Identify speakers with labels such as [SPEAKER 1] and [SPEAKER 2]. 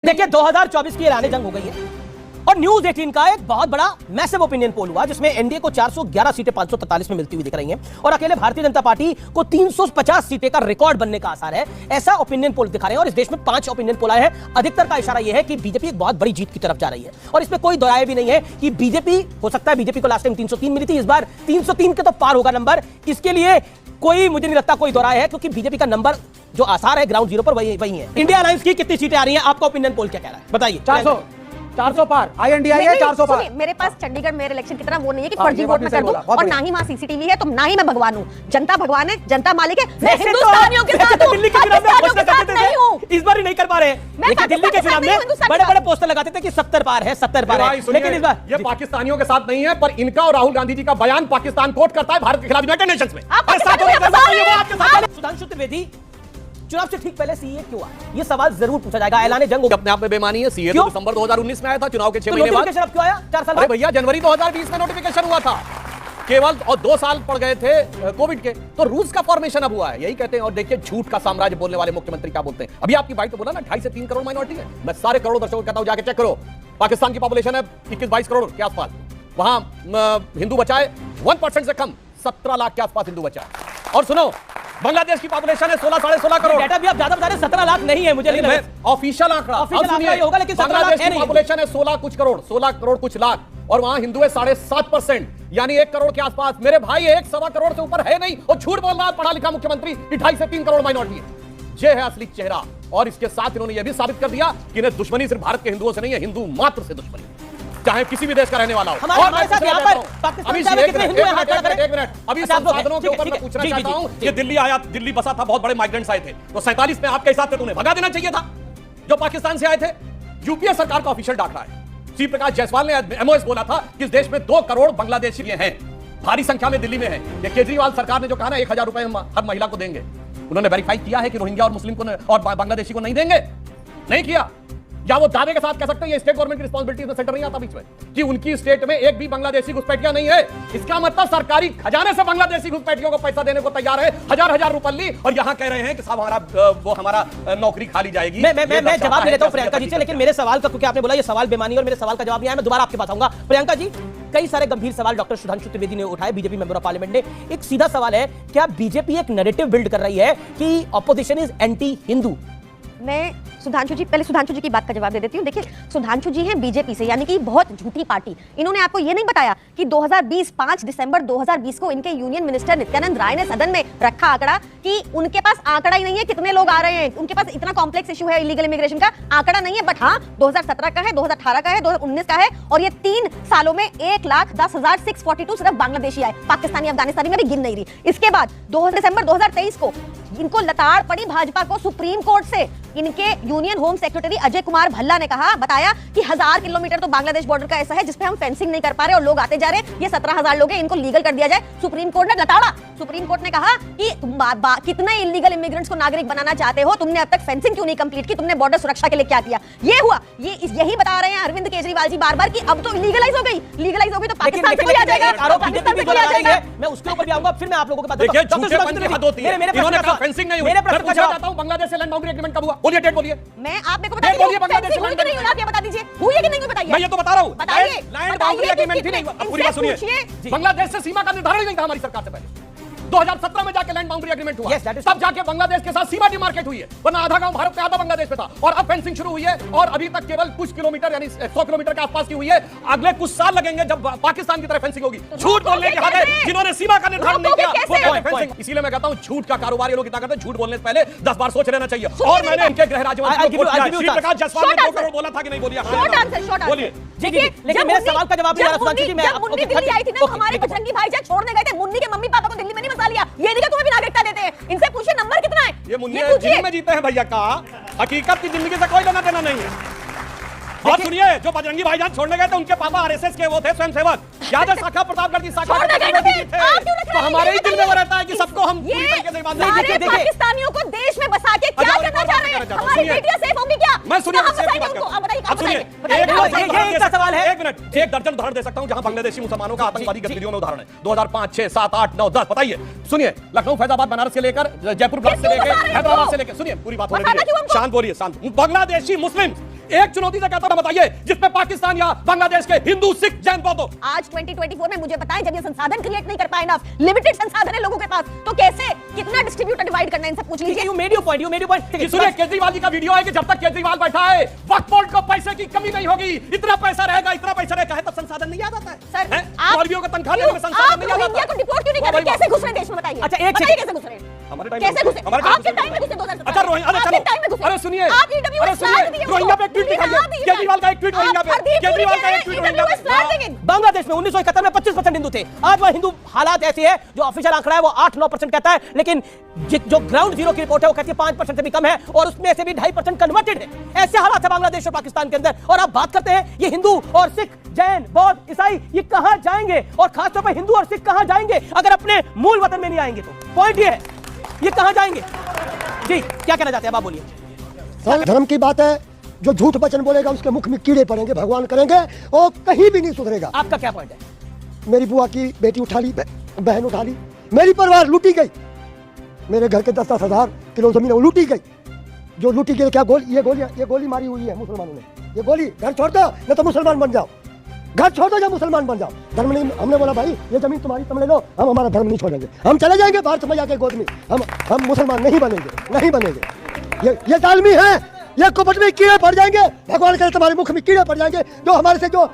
[SPEAKER 1] देखिए 2024 की ऐलान जंग हो गई है और न्यूज 18 का एक बहुत बड़ा मैसिव ओपिनियन पोल हुआ जिसमें एनडीए को 411 सीटें 543 में मिलती हुई दिख रही हैं और अकेले भारतीय जनता पार्टी को 350 सीटें का रिकॉर्ड बनने का आसार है। ऐसा ओपिनियन पोल दिखा रहे हैं और इस देश में 5 ओपिनियन पोल आए हैं। अधिकतर का इशारा यह है कि बीजेपी एक बहुत बड़ी जीत की तरफ जा रही है और इसमें कोई दोराय भी नहीं है कि बीजेपी हो सकता है, बीजेपी को लास्ट टाइम 303 मिली थी, इस बार 303 के तो पार होगा नंबर। इसके लिए कोई मुझे नहीं लगता कोई दोराय है क्योंकि बीजेपी का नंबर जो आसार है ग्राउंड जीरो पर वही है। इंडिया अलायंस की कितनी सीटें आ रही हैं? आपका ओपिनियन पोल क्या कह रहा है बताइए।
[SPEAKER 2] 400 पार INDI है 400 पार।
[SPEAKER 3] मेरे पास चंडीगढ़ मेयर इलेक्शन की तरह वो नहीं है कि फर्जी वोट में कर दूं और ना ही वहां सीसीटीवी है, तो ना ही मैं भगवान हूं। जनता भगवान है, जनता मालिक है। मैं हिंदुस्तानियों के साथ हूं,
[SPEAKER 1] दिल्ली के चुनाव में पोस्टर लगाते थे, इस बार ही नहीं कर पा रहे।
[SPEAKER 3] लेकिन
[SPEAKER 1] दिल्ली के चुनाव में बड़े-बड़े पोस्टर लगाते थे कि 70 पार है, 70 पार है, लेकिन इस बार
[SPEAKER 4] ये पाकिस्तानियों के साथ नहीं है, पर इनका और राहुल गांधी जी का बयान पाकिस्तान कोट करता है भारत के खिलाफ यूनाइटेड नेशंस में।
[SPEAKER 1] सुधांशु त्रिवेदी चुनाव से ठीक पहले सीए क्यों आया? ये सवाल जरूर पूछा जाएगा। ऐलान जंग
[SPEAKER 4] अपने आप में बेमानी है। सीए तो दिसंबर 2019 में आया था, चुनाव के 6 महीने बाद।
[SPEAKER 1] नोटिफिकेशन अब क्यों आया? 4 साल
[SPEAKER 4] अरे भैया जनवरी 2020 में नोटिफिकेशन हुआ था केवल, और 2 साल पड़ गए थे कोविड के, तो रूल्स का फॉर्मेशन अब हुआ है, यही कहते हैं। और देखिए झूठ का साम्राज्य बोलने वाले मुख्यमंत्री क्या बोलते हैं। अभी आपकी बाइट तो बोला ना 2.5 से 3 करोड़ माइनॉरिटी है। मैं सारे करोड़ों दर्शकों को कहता हूं जाके चेक करो। पाकिस्तान की पॉपुलेशन है 21-22 करोड़ के आसपास, वहां हिंदू बचाए 1% से कम 17 लाख के आसपास हिंदू बचाए। और सुनो बांग्लादेश की पॉपुलेशन है 16-16.5 करोड़।
[SPEAKER 1] डेटा भी आप ज्यादा बता रहे, 17 लाख नहीं है, मुझे नहीं लगता
[SPEAKER 4] ऑफिशियल आंकड़ा
[SPEAKER 1] होगा, लेकिन
[SPEAKER 4] बांग्लादेश की पॉपुलेशन है 16 कुछ करोड़, 16 करोड़ कुछ लाख, और वहां हिंदू है 7.5%, यानी 1 करोड़ के आसपास। मेरे भाई 1.25 करोड़ से ऊपर है नहीं, और झूठ बोल रहा है पढ़ा लिखा मुख्यमंत्री 2.5 से 3 करोड़ माइनॉरिटी है। ये है असली चेहरा। और इसके साथ इन्होंने यह भी साबित कर दिया कि इन्हें दुश्मनी सिर्फ भारत के हिंदुओं से नहीं है, हिंदू मात्र से दुश्मनी, चाहे किसी भी देश का रहने वाला हो।
[SPEAKER 1] और मैं साथ यहां पर पाकिस्तान में कितने हिंदू हैं?
[SPEAKER 4] एक मिनट अभी संसाधनों के ऊपर मैं पूछना चाहता हूं। ये दिल्ली आया, दिल्ली बसा था, बहुत बड़े माइग्रेंट्स आए थे, तो 47 में आपके हिसाब से उन्हें भगा देना चाहिए था जो पाकिस्तान से आए थे। यूपीए सरकार का ऑफिशियल डाटा है, श्री प्रकाश जायसवाल ने एमओएस बोला था कि इस देश में 2 करोड़ बांग्लादेशी हैं, भारी संख्या में दिल्ली में है। ये केजरीवाल सरकार ने जो कहा ना 1000 रुपए हम हर महिला को देंगे, उन्होंने वेरीफाई किया है कि रोहिंग्या और मुस्लिम को और बांग्लादेशी को नहीं देंगे? नहीं किया। या वो दावे के साथ कह सकते हैं ये स्टेट गवर्नमेंट की रिस्पांसिबिलिटी में सेंटर नहीं आता बीच में कि उनकी स्टेट में एक भी बांग्लादेशी घुसपैठिया नहीं है। इसका मतलब सरकारी खजाने से बांग्लादेशी घुसपैठियों को पैसा देने को तैयार है, हजार रुपए ली, और यहां कह रहे हैं कि साहब हमारा नौकरी खाली जाएगी।
[SPEAKER 1] मैं जवाब देता हूं प्रियंका जी से, लेकिन मेरे सवाल का, क्योंकि आपने बोला ये सवाल बेमानी और मेरे सवाल का जवाब नहीं आया, मैं दोबारा आपके पास आऊंगा। प्रियंका जी, कई सारे गंभीर सवाल डॉक्टर सुधांशु त्रिवेदी ने उठाए, बीजेपी मेंबर ऑफ पार्लियामेंट ने। एक सीधा सवाल है, क्या बीजेपी एक नैरेटिव बिल्ड कर रही है कि ऑपोजिशन इज एंटी हिंदू?
[SPEAKER 3] मैं सुधांशु जी, पहले सुधांशु जी की बात का जवाब दे देती हूँ। देखिए सुधांशु जी हैं बीजेपी से, यानी कि बहुत झूठी पार्टी। इन्होंने आपको ये नहीं बताया कि 5 दिसंबर 2020 को इनके यूनियन मिनिस्टर नित्यानंद राय ने सदन में रखा आंकड़ा कि उनके पास आंकड़ा ही नहीं है कितने लोग आ रहे हैं, उनके पास इतना कॉम्प्लेक्स इशू है इलीगल इमिग्रेशन का, आंकड़ा नहीं है। बट हाँ 2017 का है, 2018 का है, 2019 का है, और ये 3 सालों में 1,10,642 सिर्फ बांग्लादेशी आए। पाकिस्तानी अफगानिस्तानी में भी गिन नहीं रही। इसके बाद दिसंबर 2023 को इनको लताड़ पड़ी भाजपा को सुप्रीम कोर्ट से। इनके union home secretary Ajay Kumar Bhalla ने बताया कि 1000 किलोमीटर तो बांग्लादेश बॉर्डर का ऐसा है जिसपे हम फेंसिंग नहीं कर पा रहे और लोग आते जा रहे हैं, ये 17,000 लोग हैं, इनको लीगल कर दिया जाए। सुप्रीम कोर्ट ने लताड़ा। सुप्रीम कोर्ट ने कहा कि कितने इलीगल इमिग्रेंट्स को नागरिक बनाना चाहते हो, तुमने अब तक फेंसिंग क्यों नहीं कंप्लीट की, तुमने बॉर्डर सुरक्षा के लिए क्या किया? ये हुआ, यही बता रहे हैं अरविंद केजरीवाल जी बार-बार कि अब तो लीगलाइज हो गई तो पाकिस्तान से भी आ जाएगा, पाकिस्तान से भी आ जाएगा।
[SPEAKER 1] मैं उसके ऊपर भी आऊंगा, फिर मैं आप लोगों के बात
[SPEAKER 4] देखिए झूठेपन की हद होती है। इन्होंने कहा फेंसिंग नहीं हुई। मैं पूछना चाहता हूं बांग्लादेश से लैंड बाउंड्री एग्रीमेंट कब हुआ? बोलिए डेट बोलिए।
[SPEAKER 3] मैं आप मेरे को बता दीजिए बांग्लादेश से नहीं हुई, आप ये बता दीजिए हुई है कि नहीं हुई बताइए।
[SPEAKER 4] मैं ये तो बता रहा हूं,
[SPEAKER 3] बताइए
[SPEAKER 4] लैंड बाउंड्री एग्रीमेंट ही नहीं हुआ। पूरी बात सुनिए, बांग्लादेश से सीमा का निर्धारण ही नहीं था हमारी सरकार से पहले। 2017 में जाके लैंड बाउंड्री एग्रीमेंट हुआ, तब जाके बांग्लादेश के साथ सीमा डिमार्केट हुई है, वरना आधा गांव भारत पे आधा बांग्लादेश पे था। और अब फेंसिंग शुरू हुई है, और अभी तक केवल कुछ किलोमीटर यानी 100 किलोमीटर के आसपास की हुई है। अगले कुछ साल लगेंगे जब पाकिस्तान की तरफ फेंसिंग होगी। झूठ बोलने के हद है, जिन्होंने सीमा का निर्धारण नहीं किया वो फेंसिंग। इसीलिए मैं कहता हूं झूठ का कारोबार ये लोग इतना करते हैं, झूठ बोलने से पहले 10 बार सोच लेना चाहिए। और मैंने इनके गृह राज्य मंत्री को श्री प्रकाश जायसवाल ने 2 करोड़ बोला था कि नहीं बोलिए? बोलिए।
[SPEAKER 1] लेकिन मेरे सवाल का जवाब नहीं आ रहा।
[SPEAKER 3] मुन्नी दिल्ली आई थी ना, हमारे बजरंगी भाईजान छोड़ने गए थे, मुन्नी के मम्मी पापा को दिल्ली में नहीं बसा लिया। ये नहीं कि तुम्हें भी नागरिकता देते हैं। इनसे पूछिए नंबर कितना है।
[SPEAKER 4] ये मुन्नी दिल्ली में जीते हैं भैया का, हकीकत की जिंदगी से कोई लेना देना नहीं है। और सुनिए, जो बजरंगी भाईजान छोड़ने गए थे उनके पापा आरएसएस के वो थे स्वयंसेवक, याद है शाखा प्रतापगढ़ की शाखा। तो हमारे ही दिल में वो रहता है कि सबको हम पूरी तरीके से बांध देंगे।
[SPEAKER 3] पाकिस्तानियों को देश में बसा के क्या करना चाह रहे हैं? हमारी बेटियां सेफ होंगी क्या?
[SPEAKER 4] मैं सुनिए, एक मिनट, 1 दर्जन उदाहरण दे सकता हूं जहां बांग्लादेशी मुसलमानों का आतंकवादी गतिविधियों में उदाहरण है। 2005, 6, 7, 8, 9, 10 बताइए। सुनिए, लखनऊ, फैजाबाद, बनारस से लेकर जयपुर ब्लॉक से लेकर हैदराबाद से लेकर, सुनिए पूरी बात होने दीजिए, शांत बोलिए, शांत। बांग्लादेशी मुस्लिम एक चुनौती से कहता हूं, बताइए जिसमें पाकिस्तान या बांग्लादेश के हिंदू, सिख, जैन, बौद्ध।
[SPEAKER 3] आज 2024 में मुझे बताएं, जब ये संसाधन क्रिएट नहीं कर पाए ना, लिमिटेड संसाधन है लोगों के पास, तो कैसे कितना डिस्ट्रीब्यूट डिवाइड करना है, इनसे पूछ लीजिए।
[SPEAKER 1] You made your point, you made your point.
[SPEAKER 4] सुनिए, केजरीवाल जी का वीडियो है कि जब तक केजरीवाल बैठा है वक्फ बोर्ड को पैसे की कमी नहीं होगी, इतना पैसा रहेगा, इतना पैसा रहेगा, है तब संसाधन नहीं याद आता है।
[SPEAKER 3] सर,
[SPEAKER 4] हैं?
[SPEAKER 3] आप
[SPEAKER 4] मौलवियों को तनख्वाह देने में संसाधन नहीं याद
[SPEAKER 3] रोहिंग्या
[SPEAKER 4] आता
[SPEAKER 3] को डिपोर्ट क्यों नहीं कर रहे? कैसे घुस रहे देश में बताइए।
[SPEAKER 1] अच्छा, एक
[SPEAKER 3] बताइए
[SPEAKER 1] सेकंड।
[SPEAKER 3] कैसे घुस रहे हैं?
[SPEAKER 4] हमारे टाइम
[SPEAKER 3] कैसे
[SPEAKER 4] में
[SPEAKER 3] घुसे?
[SPEAKER 4] हमारे
[SPEAKER 3] आपके टाइम में घुसे 2017।
[SPEAKER 4] अच्छा, रोहिंग्या, अरे
[SPEAKER 3] आपके
[SPEAKER 4] चलो,
[SPEAKER 3] टाइम में घुसे।
[SPEAKER 4] अरे सुनिए,
[SPEAKER 3] आप EWS
[SPEAKER 4] अरे सुनिए,
[SPEAKER 3] फ्लैग दिए
[SPEAKER 4] रोहिंग्या पे एक ट्वीट
[SPEAKER 3] उनको।
[SPEAKER 4] दिखाइए, केजरीवाल का एक ट्वीट रोहिंग्या पे, केजरीवाल का एक ट्वीट रोहिंग्या पे।
[SPEAKER 3] फ्लैग देंगे।
[SPEAKER 1] बांग्लादेश में 1971 में 25% हिंदू थे। आज वह हिंदू हालात ऐसी है, जो ऑफिशियल आंकड़ा है वो 8-9% कहता है, लेकिन जो ग्राउंड जीरो की रिपोर्ट है वो कहती है 5% से भी कम है, और उसमें से भी 2.5% कन्वर्टेड है। ऐसे हालात है बांग्लादेश और पाकिस्तान के अंदर। और आप बात करते हैं ये हिंदू और सिख, जैन, बौद्ध, ईसाई, ये कहां जाएंगे, और खासतौर पर हिंदू और सिख कहां जाएंगे अगर अपने मूल वतन में नहीं आएंगे? तो पॉइंट ये है, ये कहां जाएंगे? जी, क्या कहना चाहते हैं आप, बोलिए।
[SPEAKER 5] सर, धर्म की बात है, जो झूठ वचन बोलेगा उसके मुख में कीड़े पड़ेंगे, भगवान करेंगे, और कहीं भी नहीं सुधरेगा।
[SPEAKER 1] आपका क्या पॉइंट है?
[SPEAKER 5] मेरी बुआ की बेटी उठा ली, बहन उठा ली, मेरी परिवार लूटी गई, मेरे घर के 10-10 हजार किलो जमीन वो लूटी गई। जो लूटी गई, क्या ये गोली मारी हुई है मुसलमानों ने, ये गोली। घर छोड़ दो, नहीं तो मुसलमान बन जाओ, घर छोड़ दो या मुसलमान बन जाओ। धर्म नहीं, हमने बोला भाई ये जमीन तुम्हारी, तुम ले लो, हम हमारा धर्म नहीं छोड़ेंगे, हम चले जाएंगे भारत मैया के गोद में, हम मुसलमान नहीं बनेंगे, नहीं बनेंगे। ये जालमी है, ये कुपट में कीड़े पड़ जाएंगे, भगवान करे तुम्हारे मुख में कीड़े पड़ जाएंगे, जो हमारे से जो